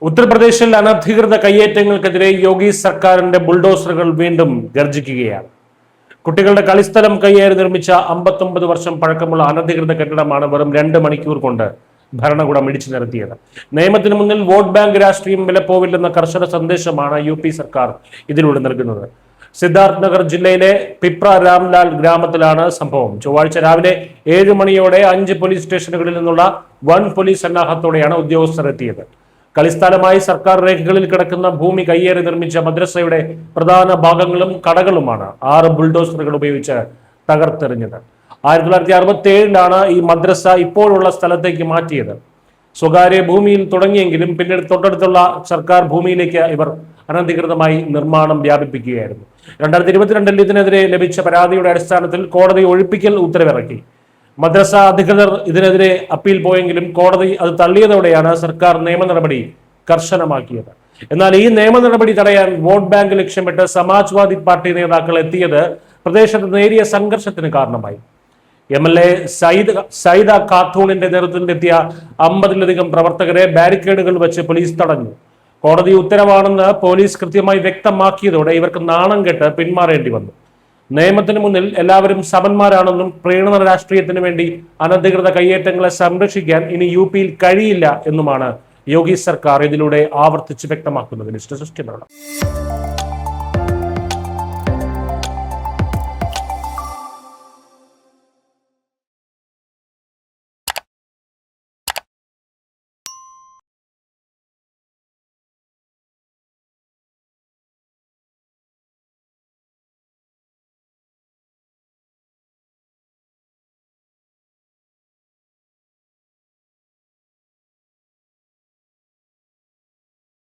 ഉത്തർപ്രദേശിൽ അനധികൃത കയ്യേറ്റങ്ങൾക്കെതിരെ യോഗി സർക്കാരിന്റെ ബുൾഡോസറുകൾ വീണ്ടും ഗർജിക്കുകയാണ്. കുട്ടികളുടെ കളിസ്ഥലം കയ്യേറി നിർമ്മിച്ച 59 വർഷം പഴക്കമുള്ള അനധികൃത കെട്ടിടമാണ് വെറും 2 മണിക്കൂർ കൊണ്ട് ഭരണകൂടം ഇടിച്ചു നിരത്തിയത്. നിയമത്തിന് മുന്നിൽ വോട്ട് ബാങ്ക് രാഷ്ട്രീയം വിലപ്പോവില്ലെന്ന കർശന സന്ദേശമാണ് UP സർക്കാർ ഇതിലൂടെ നൽകുന്നത്. സിദ്ധാർത്ഥ് നഗർ ജില്ലയിലെ പിപ്ര രാംലാൽ ഗ്രാമത്തിലാണ് സംഭവം. ചൊവ്വാഴ്ച രാവിലെ 7 മണിയോടെ 5 പോലീസ് സ്റ്റേഷനുകളിൽ നിന്നുള്ള വൻ പോലീസ് സന്നാഹത്തോടെയാണ് ഉദ്യോഗസ്ഥർ എത്തിയത്. കളിസ്ഥലമായി സർക്കാർ രേഖകളിൽ കിടക്കുന്ന ഭൂമി കയ്യേറി നിർമ്മിച്ച മദ്രസയുടെ പ്രധാന ഭാഗങ്ങളും കടകളുമാണ് 6 ബുൾഡോസറുകൾ ഉപയോഗിച്ച് തകർത്തെറിഞ്ഞത്. 1967 ഈ മദ്രസ ഇപ്പോഴുള്ള സ്ഥലത്തേക്ക് മാറ്റിയത്. സ്വകാര്യ ഭൂമിയിൽ തുടങ്ങിയെങ്കിലും പിന്നീട് തൊട്ടടുത്തുള്ള സർക്കാർ ഭൂമിയിലേക്ക് ഇവർ അനധികൃതമായി നിർമ്മാണം വ്യാപിപ്പിക്കുകയായിരുന്നു. 2022 ഇതിനെതിരെ ലഭിച്ച പരാതിയുടെ അടിസ്ഥാനത്തിൽ കോടതി ഒഴിപ്പിക്കൽ ഉത്തരവിറക്കി. മദ്രസ അധികൃതർ ഇതിനെതിരെ അപ്പീൽ പോയെങ്കിലും കോടതി അത് തള്ളിയതോടെയാണ് സർക്കാർ നിയമ നടപടി കർശനമാക്കിയത്. എന്നാൽ ഈ നിയമ നടപടി തടയാൻ വോട്ട് ബാങ്ക് ലക്ഷ്യമിട്ട് സമാജ്വാദി പാർട്ടി നേതാക്കൾ എത്തിയത് പ്രദേശത്ത് നേരിയ സംഘർഷത്തിന് കാരണമായി. MLA സയ്യിദ ഖാത്തൂണിന്റെ നേതൃത്വത്തിലെത്തിയ 50-ലധികം പ്രവർത്തകരെ ബാരിക്കേഡുകൾ വെച്ച് പോലീസ് തടഞ്ഞു. കോടതി ഉത്തരവാണെന്ന് പോലീസ് കൃത്യമായി വ്യക്തമാക്കിയതോടെ ഇവർക്ക് നാണം കെട്ട് പിന്മാറേണ്ടി വന്നു. നിയമത്തിന് മുന്നിൽ എല്ലാവരും സമന്മാരാണെന്നും പ്രീണന രാഷ്ട്രീയത്തിന് വേണ്ടി അനധികൃത കയ്യേറ്റങ്ങളെ സംരക്ഷിക്കാൻ ഇനി UPയിൽ കഴിയില്ല എന്നുമാണ് യോഗി സർക്കാർ ഇതിലൂടെ ആവർത്തിച്ച് വ്യക്തമാക്കുന്നത്.